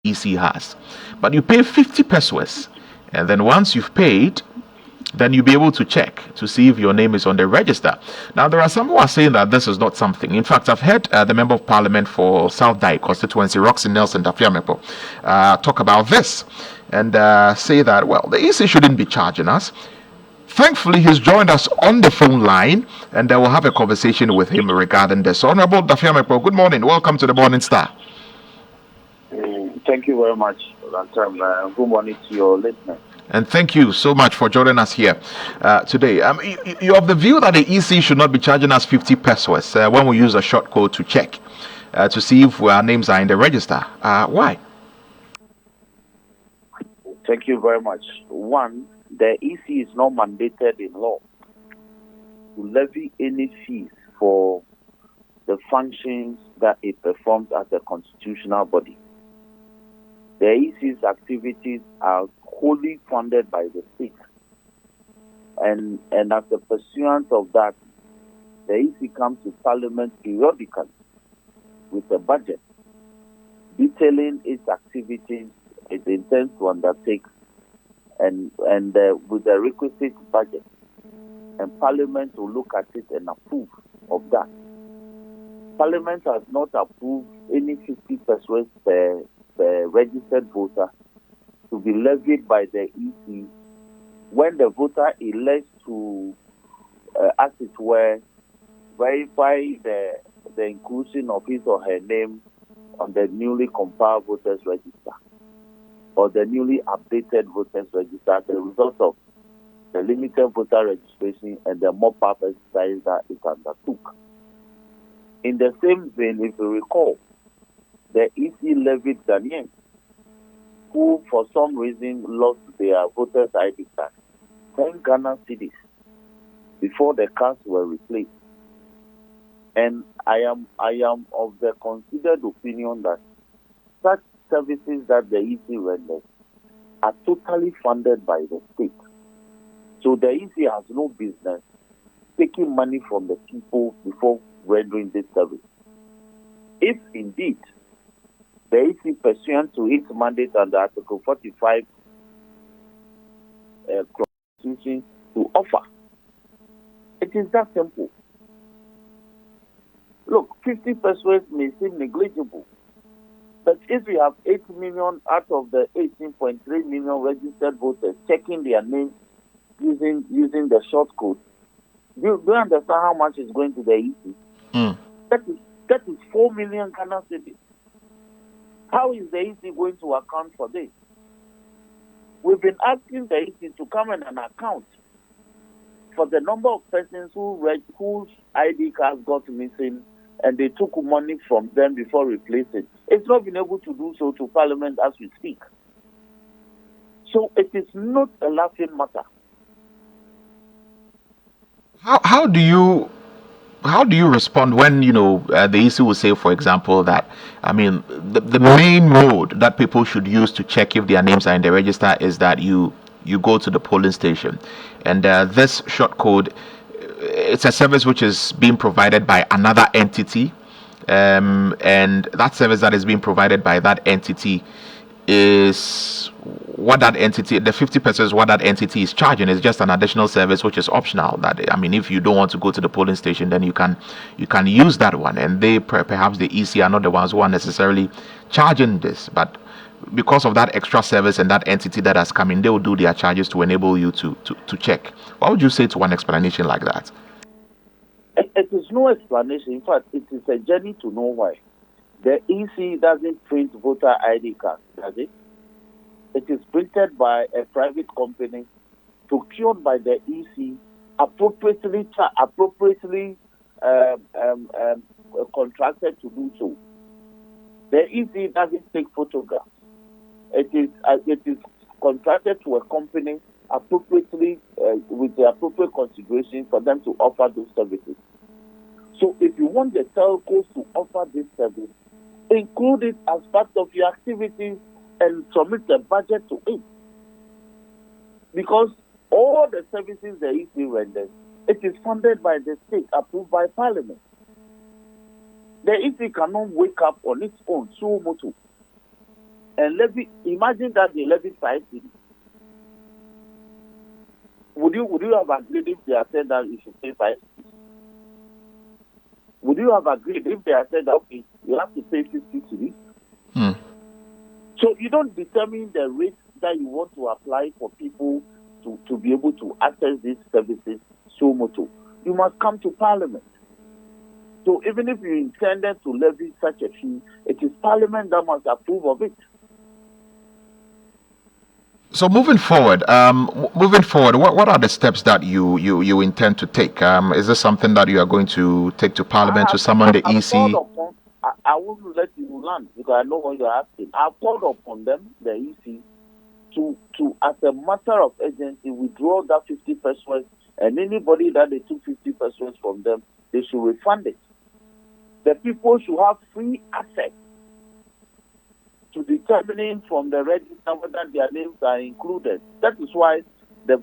EC has. But you pay 50 pesos, and then once you've paid, then you'll be able to check to see if your name is on the register. Now, there are some who are saying that this is not something. In fact, I've heard the Member of Parliament for South Dai constituency, Roxy Nelson Dafiamepo, talk about this and say that, well, the EC shouldn't be charging us. Thankfully, he's joined us on the phone line, and we'll have a conversation with him regarding this. Honorable Dafiamepo, good morning. Welcome to the Morning Star. Thank you very much. Good morning to your listeners. And thank you so much for joining us here today. You're of the view that the EC should not be charging us 50 pesos when we use a short code to check to see if our names are in the register. Why? Thank you very much. One, the EC is not mandated in law to levy any fees for the functions that it performs as a constitutional body. The EC's activities are wholly funded by the state. And as a pursuant of that, the EC comes to Parliament periodically with a budget detailing its activities it intends to undertake and with the requisite budget. And Parliament will look at it and approve of that. Parliament has not approved any 50 pesos per registered voter to be levied by the EC when the voter elects to, as it were, verify the inclusion of his or her name on the newly compiled voters register or the newly updated voters register as a result of the limited voter registration and the mop-up exercise that it undertook. In the same vein, if you recall, the EC levied Ghanaians who, for some reason, lost their voters' ID card, 10 Ghana cedis before the cards were replaced. And I am of the considered opinion that such services that the EC renders are totally funded by the state. So the EC has no business taking money from the people before rendering this service. If indeed the EC, pursuant to its mandate under Article 45 Constitution, to offer, it is that simple. Look, 50 pesos may seem negligible, but if we have 8 million out of the 18.3 million registered voters checking their names using the short code, do you understand how much is going to the EC? That is 4 million Ghana cedis. How is the EC going to account for this? We've been asking the EC to come in and account for the number of persons whose ID cards got missing and they took money from them before replacing. It's not been able to do so to Parliament as we speak. So it is not a laughing matter. How do you respond when the EC will say, for example, that the main mode that people should use to check if their names are in the register is that you go to the polling station, and this short code, it's a service which is being provided by another entity, and that service that is being provided by that entity is what that entity, the 50 pesos, what that entity is charging is just an additional service which is optional. That if you don't want to go to the polling station, then you can use that one, and they perhaps the EC are not the ones who are necessarily charging this, but because of that extra service and that entity that has come in, they will do their charges to enable you to check. What would you say to one explanation like that? It is no explanation. In fact, it is a journey to know why. The EC doesn't print voter ID cards, does it? It is printed by a private company, procured by the EC, appropriately contracted to do so. The EC doesn't take photographs. It is contracted to a company appropriately with the appropriate consideration for them to offer those services. So if you want the telcos to offer this service, include it as part of your activities and submit a budget to it. Because all the services the EC renders, it is funded by the state, approved by Parliament. The EC cannot wake up on its own, suo motu, and imagine that they levy 5 cedis. Would you have agreed if they had said that you should pay 5 cedis? Would you have agreed if they had said that, okay, you have to pay 50 cedis? Hmm. So you don't determine the rate that you want to apply for people to be able to access these services so moto. You must come to Parliament. So even if you intended to levy such a fee, it is Parliament that must approve of it. So moving forward, what are the steps that you intend to take? Is this something that you are going to take to Parliament to summon the I've called EC? upon, I won't let you land because I know what you're asking. I've called upon them, the EC, to as a matter of urgency, withdraw that 50 pesos, and anybody that they took 50 pesos from them, they should refund it. The people should have free access to determining from the register whether their names are included. That is why the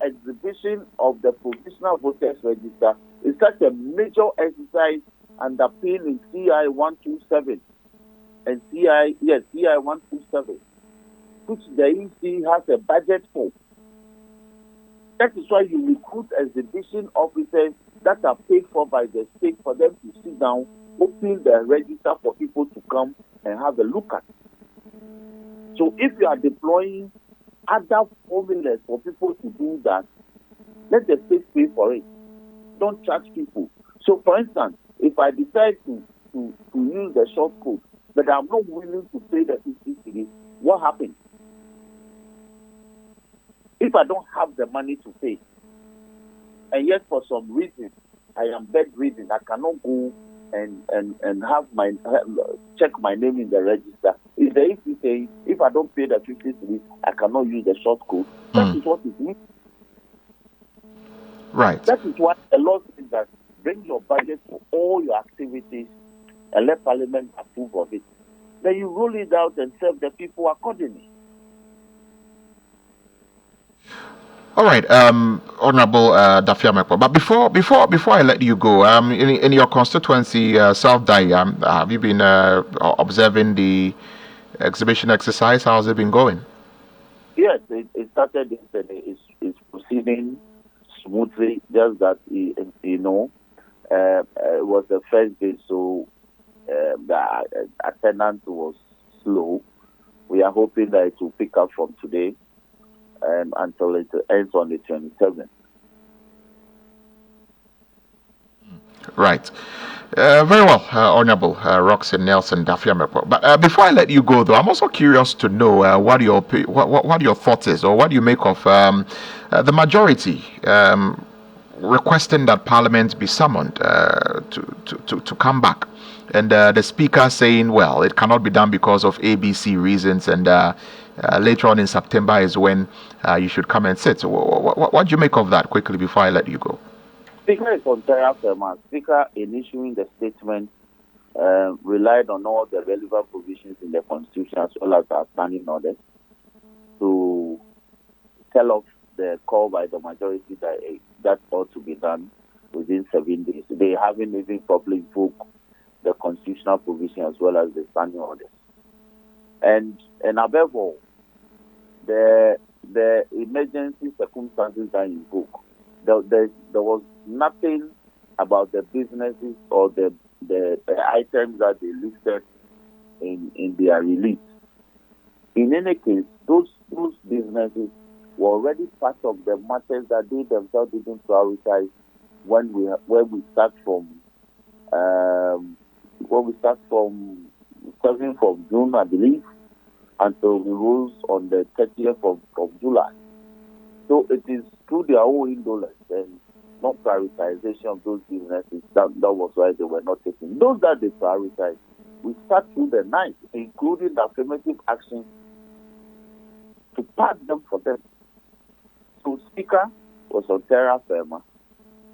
exhibition of the provisional voters register is such a major exercise underpinned in CI 127 and CI 127, which the EC has a budget for. That is why you recruit exhibition officers that are paid for by the state for them to sit down, open the register for people to come and have a look at. So if you are deploying other formulas for people to do that, let the state pay for it. Don't charge people. So for instance, if I decide to use the short code, but I'm not willing to pay the 50 cedis, what happens? If I don't have the money to pay, and yet for some reason I am bedridden, I cannot go and have check my name in the register. If the EC say if I don't pay the 50 cedis, I cannot use the short code. That is what it means. Right. That is why the law says that bring your budget for all your activities and let Parliament approve of it. Then you roll it out and serve the people accordingly. All right, Honorable Dafia Mekwa. But before I let you go, in your constituency, South Dai, have you been observing the exhibition exercise? How's it been going? Yes, it started yesterday. It's proceeding smoothly. Just that it was the first day, so the attendance was slow. We are hoping that it will pick up from today until it ends on the 27th. Right. Very well, Honorable Roxy Nelson Dafiamepo. But before I let you go, though, I'm also curious to know what your thoughts is, or what you make of the majority requesting that Parliament be summoned to come back, and the Speaker saying, well, it cannot be done because of ABC reasons, and later on in September is when you should come and sit. So what do you make of that, quickly, before I let you go? Speaker is on terra firma. Speaker, in issuing the statement, relied on all the relevant provisions in the Constitution as well as our standing orders to tell off the call by the majority that ought to be done within 7 days. They haven't even properly invoked the constitutional provision as well as the standing orders. And above all, the emergency circumstances that invoke. There was nothing about the businesses or the items that they listed in their release. In any case, those businesses were already part of the matters that they themselves didn't prioritize when we start from 7th of June, I believe, until the rules on the 30th of July. So it is through their own indolence and not prioritization of those businesses that was why they were not taking. Those that they prioritize, we start through the night, including the affirmative action to pass them for them. So Speaker was on terra firma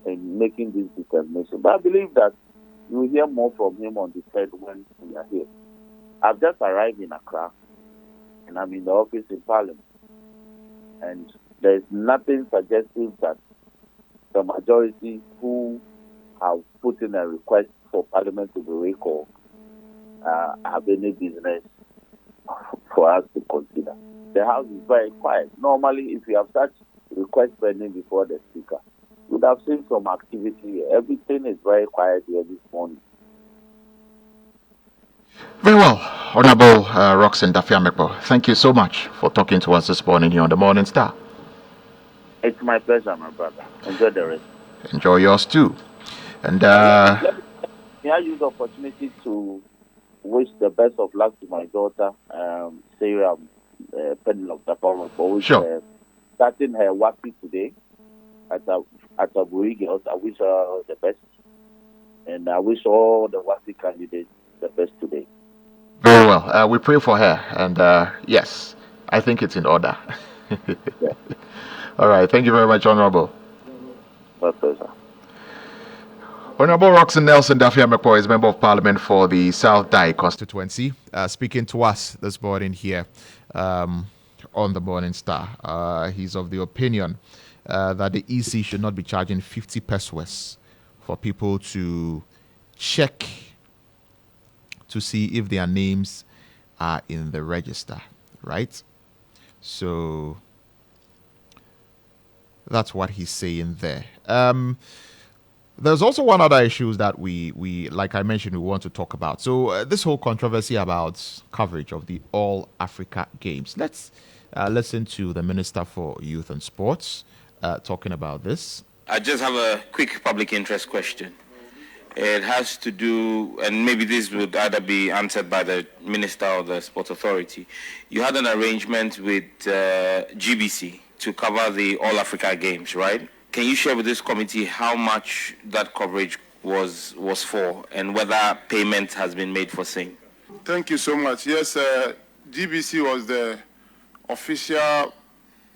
in making this determination. But I believe that you will hear more from him on the 3rd when we are here. I've just arrived in Accra and I'm in the office in Parliament. And there's nothing suggestive that the majority who have put in a request for Parliament to be recalled have any business the House is very quiet. Normally, if you have such request pending before the Speaker, you would have seen some activity. Everything is very quiet here this morning. Very well, Honorable Roxanne Dafiamekbo. Thank you so much for talking to us this morning here on the Morning Star. It's my pleasure, my brother. Enjoy the rest. Enjoy yours too. And may I use the opportunity to wish the best of luck to my daughter, Sarah Penelope Tapama, for which starting her WAPI today at Aburi Girls. I wish her the best, and I wish all the WAPI candidates the best today. Very well. We pray for her, and yes, I think it's in order. Yeah. All right. Thank you very much, Honorable. My pleasure. Honorable Roxanne Nelson Dafiamekbo is Member of Parliament for the South Dai constituency, speaking to us this morning here on the Morning Star. He's of the opinion that the EC should not be charging 50 pesos for people to check to see if their names are in the register, right? So that's what he's saying there. There's also one other issue that we like I mentioned, we want to talk about. So this whole controversy about coverage of the All Africa Games. Let's listen to the Minister for Youth and Sports talking about this. I just have a quick public interest question. It has to do, and maybe this would either be answered by the Minister or the Sports Authority. You had an arrangement with GBC to cover the All Africa Games, right? Can you share with this committee how much that coverage was for and whether payment has been made for same? Thank you so much. Yes, GBC was the official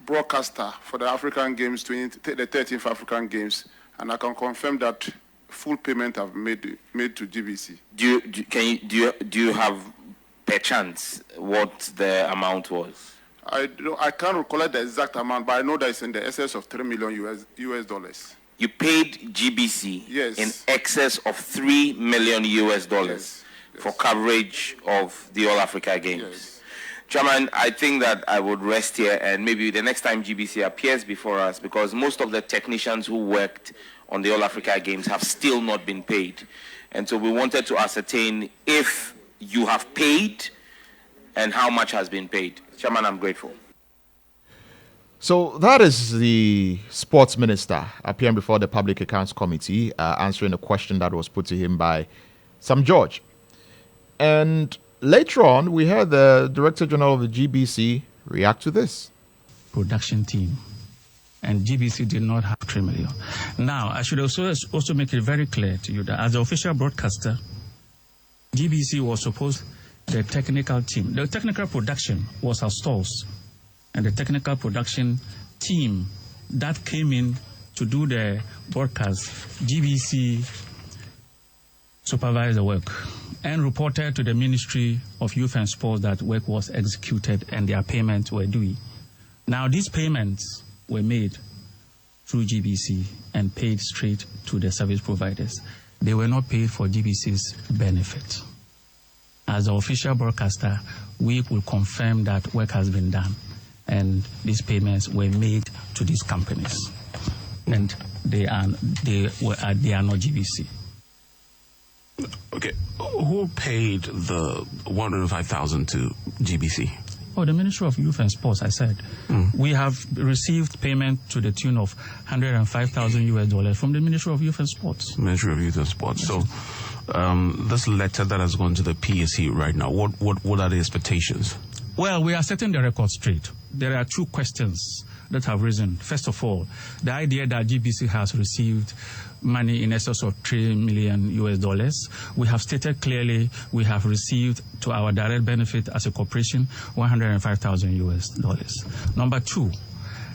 broadcaster for the African Games, the 13th African Games, and I can confirm that full payment have made to GBC. Do you have per chance what the amount was? I can't recall the exact amount, but I know that it's in the excess of $3 million US dollars. You paid GBC in excess of $3 million US dollars for coverage of the All Africa Games. Yes. Chairman, I think that I would rest here, and maybe the next time GBC appears before us, because most of the technicians who worked on the All Africa Games have still not been paid. And so we wanted to ascertain if you have paid and how much has been paid. Chairman, I'm grateful. So that is the sports minister appearing before the Public Accounts Committee, answering a question that was put to him by Sam George. And later on, we heard the Director General of the GBC react to this. Production team. And GBC did not have 3 million. Now, I should also make it very clear to you that as the official broadcaster, GBC was supposed, the technical team, the technical production was our stalls. And the technical production team that came in to do the broadcast, GBC supervised the work and reported to the Ministry of Youth and Sports that work was executed and their payments were due. Now, these payments were made through GBC and paid straight to the service providers. They were not paid for GBC's benefit. As the official broadcaster, we will confirm that work has been done and these payments were made to these companies. And they are not GBC. Okay, who paid the $105,000 to GBC? Oh, the Ministry of Youth and Sports, I said. We have received payment to the tune of $105,000 US from the Ministry of Youth and Sports. Ministry of Youth and Sports. Yes. So this letter that has gone to the PSC right now, what are the expectations? Well, we are setting the record straight. There are two questions that have risen. First of all, the idea that GBC has received money in excess of $3 million US. We have stated clearly we have received to our direct benefit as a corporation $105,000 US. Number two,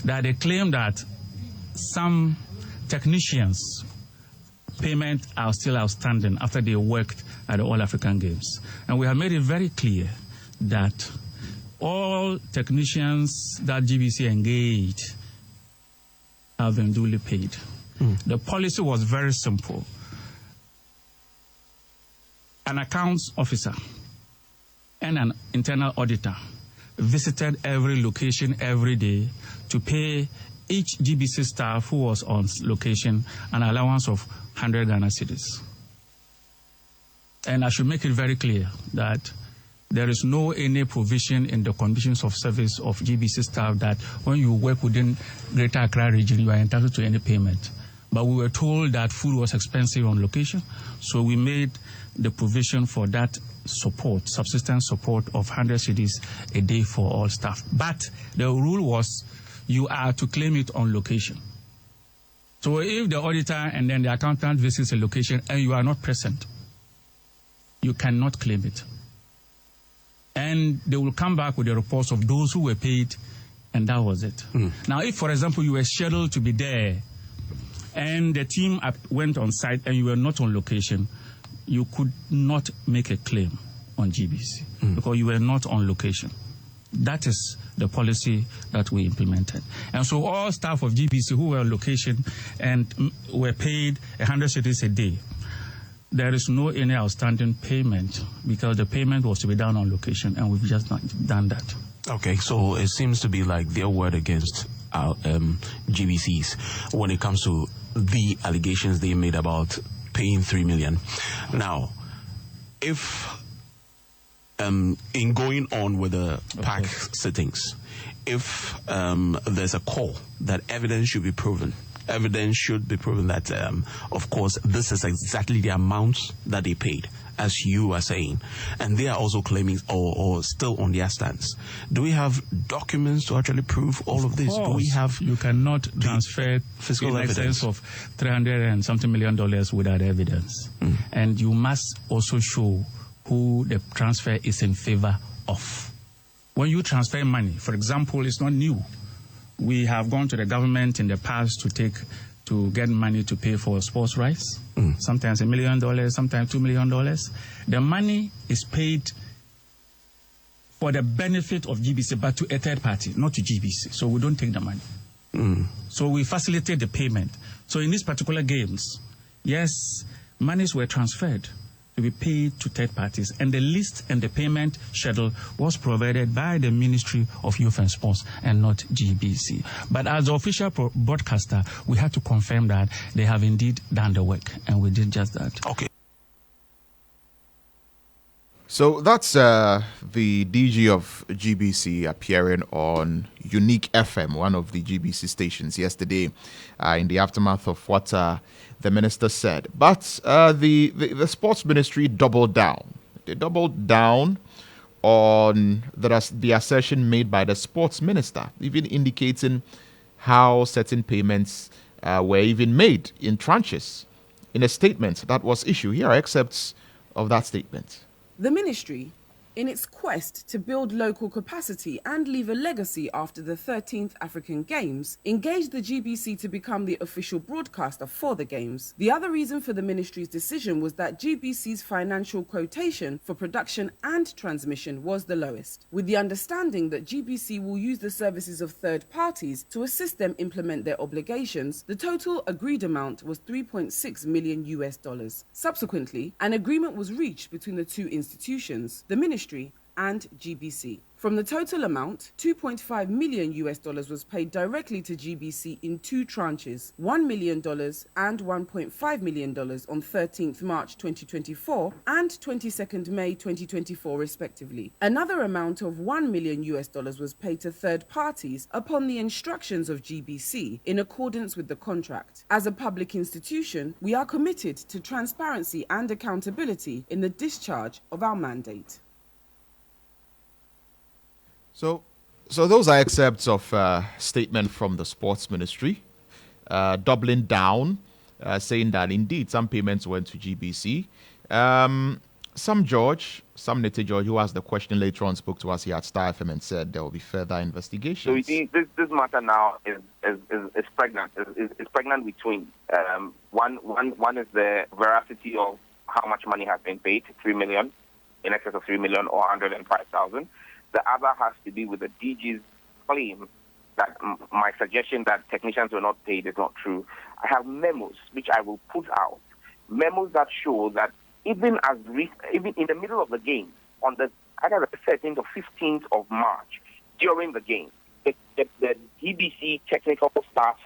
that they claim that some technicians' payment are still outstanding after they worked at the All African Games. And we have made it very clear that all technicians that GBC engaged have been duly paid. The policy was very simple. An accounts officer and an internal auditor visited every location every day to pay each GBC staff who was on location an allowance of 100 Ghana cedis. And I should make it very clear that there is no any provision in the conditions of service of GBC staff that when you work within Greater Accra region, you are entitled to any payment. But we were told that food was expensive on location, so we made the provision for that support, subsistence support of 100 cedis a day for all staff. But the rule was you are to claim it on location. So if the auditor and then the accountant visits a location and you are not present, you cannot claim it. And they will come back with the reports of those who were paid, and that was it. Now, if, for example, you were scheduled to be there and the team went on site and you were not on location, you could not make a claim on GBC because you were not on location. That is the policy that we implemented. And so all staff of GBC who were on location and were paid 100 cedis a day, there is no any outstanding payment because the payment was to be done on location, and we've just not done that. Okay, so it seems to be like their word against our GBCs when it comes to the allegations they made about paying 3 million. Now, if in going on with the PAC sittings, if there's a call that evidence should be proven that, of course, this is exactly the amounts that they paid, as you are saying, and they are also claiming or still on their stance. Do we have documents to actually prove all of this? Do we have? You cannot transfer physical in evidence excess of $300 and something million without evidence, and you must also show who the transfer is in favor of. When you transfer money, for example, it's not new. We have gone to the government in the past to get money to pay for sports rights, sometimes $1 million, sometimes $2 million. The money is paid for the benefit of GBC, but to a third party, not to GBC. So we don't take the money. So we facilitate the payment. So in these particular games, yes, monies were transferred to be paid to third parties, and the list and the payment schedule was provided by the Ministry of Youth and Sports and not GBC. But as the official broadcaster, we had to confirm that they have indeed done the work, and we did just that. Okay. So that's the DG of GBC appearing on Unique FM, one of the GBC stations, yesterday in the aftermath of what the minister said. But the sports ministry doubled down. They doubled down on the assertion made by the sports minister, even indicating how certain payments were even made in tranches in a statement that was issued. Here are excerpts of that statement. The ministry, in its quest to build local capacity and leave a legacy after the 13th African Games, engaged the GBC to become the official broadcaster for the Games. The other reason for the ministry's decision was that GBC's financial quotation for production and transmission was the lowest, with the understanding that GBC will use the services of third parties to assist them implement their obligations. The total agreed amount was $3.6 million. Subsequently, an agreement was reached between the two institutions, the ministry and GBC. From the total amount, $2.5 million was paid directly to GBC in two tranches, $1 million and $1.5 million on 13th March 2024 and 22nd May 2024 respectively. Another amount of $1 million was paid to third parties upon the instructions of GBC in accordance with the contract. As a public institution, we are committed to transparency and accountability in the discharge of our mandate. So those are excerpts of statement from the sports ministry, doubling down, saying that indeed some payments went to GBC. Some Nete George, who asked the question later on, spoke to us here at Starr FM and said there will be further investigations. So you see, this matter now is pregnant. It's pregnant with twins. One is the veracity of how much money has been paid, 3 million, in excess of 3 million or 105,000. The other has to do with the DG's claim that my suggestion that technicians were not paid is not true. I have memos which I will put out, memos that show that even in the middle of the game, on either the 13th or 15th of March, during the game, the GBC technical staff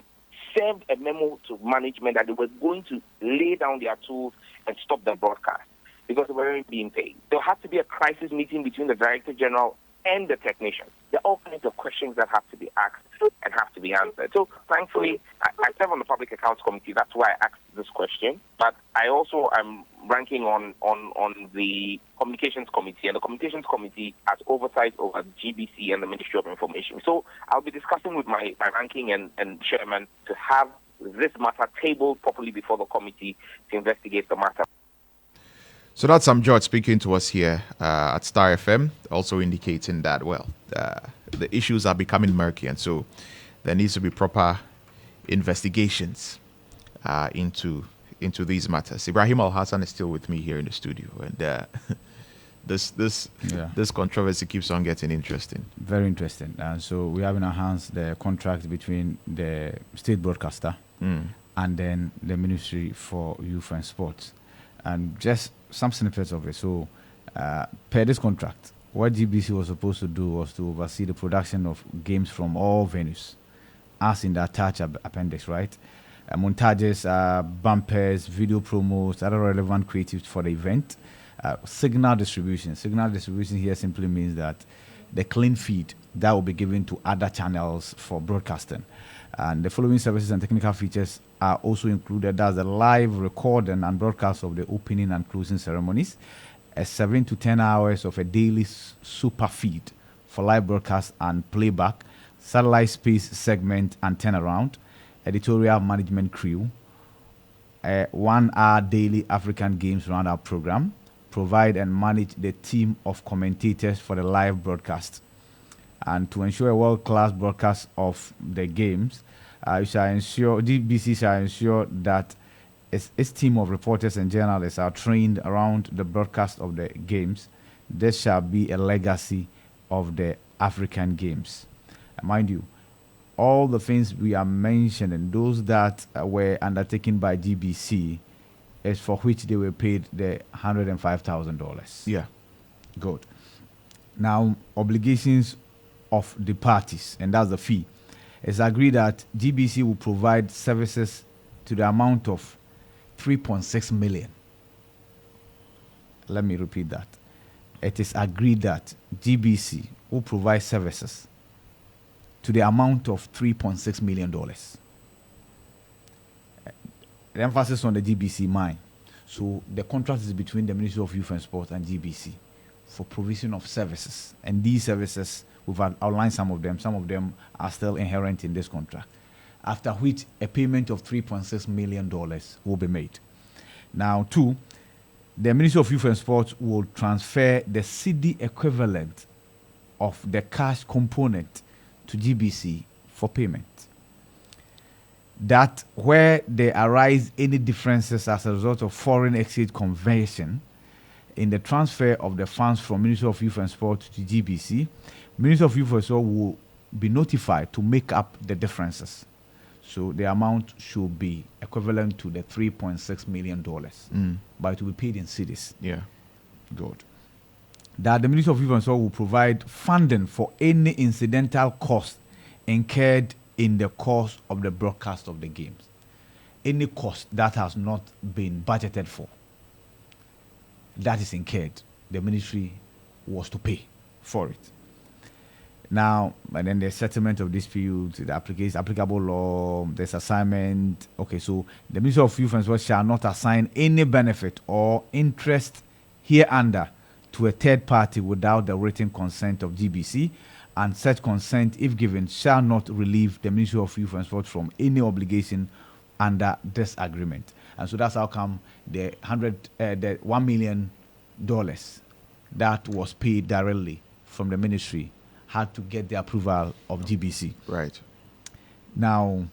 served a memo to management that they were going to lay down their tools and stop the broadcast because they weren't being paid. There had to be a crisis meeting between the Director General and the technicians. There are all kinds of questions that have to be asked and have to be answered. So, thankfully, I serve on the Public Accounts Committee. That's why I asked this question. But I also am ranking on the Communications Committee, and the Communications Committee has oversight over GBC and the Ministry of Information. So, I'll be discussing with my ranking and chairman to have this matter tabled properly before the committee to investigate the matter. So that's Sam George speaking to us here at Starr FM, also indicating that, the issues are becoming murky, and so there needs to be proper investigations into these matters. Ibrahim Al-Hassan is still with me here in the studio, and this controversy keeps on getting interesting. Very interesting. And so we have in our hands the contract between the state broadcaster and then the Ministry for Youth and Sports. And just some snippets of it. So, per this contract, what GBC was supposed to do was to oversee the production of games from all venues, as in the attached appendix, right? Montages, bumpers, video promos, other relevant creatives for the event. Signal distribution. Signal distribution here simply means that the clean feed that will be given to other channels for broadcasting. And the following services and technical features are also included. That's the live recording and broadcast of the opening and closing ceremonies, 7 to 10 hours of a daily super feed for live broadcast and playback, satellite space segment and turnaround, editorial management crew, 1 hour daily African Games roundup program, provide and manage the team of commentators for the live broadcast. And to ensure a world-class broadcast of the games, GBC shall ensure that its team of reporters and journalists are trained around the broadcast of the games. This shall be a legacy of the African Games. And mind you, all the things we are mentioning, those that were undertaken by GBC, is for which they were paid the $105,000. Yeah. Good. Now, obligations of the parties, and that's the fee. It's agreed that GBC will provide services to the amount of 3.6 million. Let me repeat that. It is agreed that GBC will provide services to the amount of $3.6 million. The emphasis on the GBC mine. So the contract is between the Ministry of Youth and Sport and GBC for provision of services. And these services, we've outlined some of them. Some of them are still inherent in this contract. After which a payment of $3.6 million will be made. Now, 2, the Ministry of Youth and Sports will transfer the CD equivalent of the cash component to GBC for payment. That where there arise any differences as a result of foreign exchange conversion in the transfer of the funds from Ministry of Youth and Sport to GBC, Ministry of Youth and Sport will be notified to make up the differences. So the amount should be equivalent to the $3.6 million, but it will be paid in cedis. Yeah. Good. That the Ministry of Youth and Sport will provide funding for any incidental cost incurred in the course of the broadcast of the games. Any cost that has not been budgeted for, that is incurred, the ministry was to pay for it. Now, and then the settlement of disputes, the applicable law, this assignment. Okay, so the Ministry of Youth and Sport shall not assign any benefit or interest hereunder to a third party without the written consent of GBC, and such consent, if given, shall not relieve the Ministry of Youth and Sport from any obligation under this agreement. And so that's how come the $1 million that was paid directly from the ministry had to get the approval of GBC. Right. Now,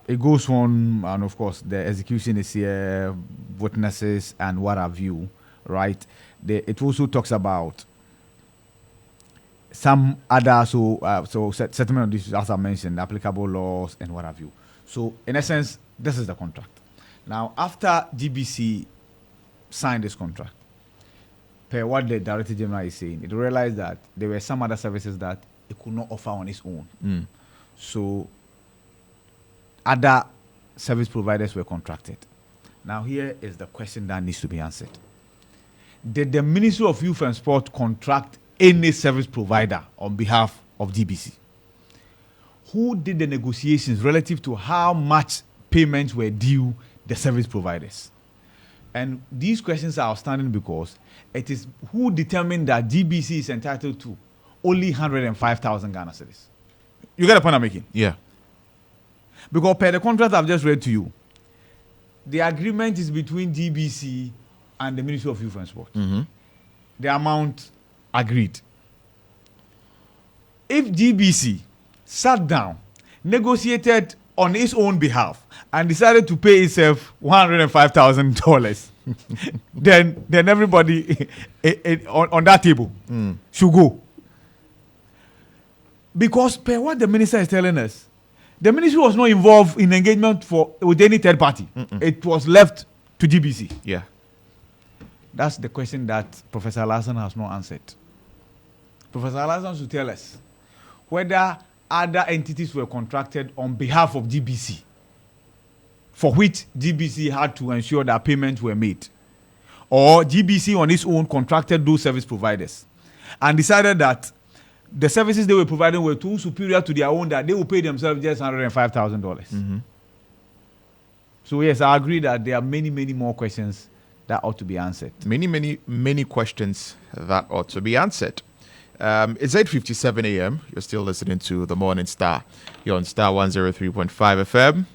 it goes on, and of course, the execution is here, witnesses, and what have you, right? It also talks about some other, so settlement of this, as I mentioned, applicable laws and what have you. So, in essence, this is the contract. Now, after GBC signed this contract, per what the Director General is saying, it realized that there were some other services that it could not offer on its own. So other service providers were contracted. Now here is the question that needs to be answered. Did the Ministry of Youth and Sport contract any service provider on behalf of GBC? Who did the negotiations relative to how much payments were due the service providers? And these questions are outstanding because it is who determined that GBC is entitled to only 105,000 Ghana cedis. You get the point I'm making? Yeah. Because per the contract I've just read to you, the agreement is between GBC and the Ministry of Youth and Sport. The amount agreed. If GBC sat down, negotiated on its own behalf, and decided to pay itself $105,000, then everybody on that table should go. Because per what the minister is telling us, the ministry was not involved in engagement with any third party. It was left to GBC. Yeah. That's the question that Professor Larson has not answered. Professor Larson should tell us whether other entities were contracted on behalf of GBC, for which GBC had to ensure that payments were made, or GBC on its own contracted those service providers and decided that the services they were providing were too superior to their own, that they will pay themselves just $105,000. So yes, I agree that there are many, many more questions that ought to be answered. Many questions that ought to be answered. It's 8:57 a.m. You're still listening to The Morning Star. You're on Star 103.5 FM.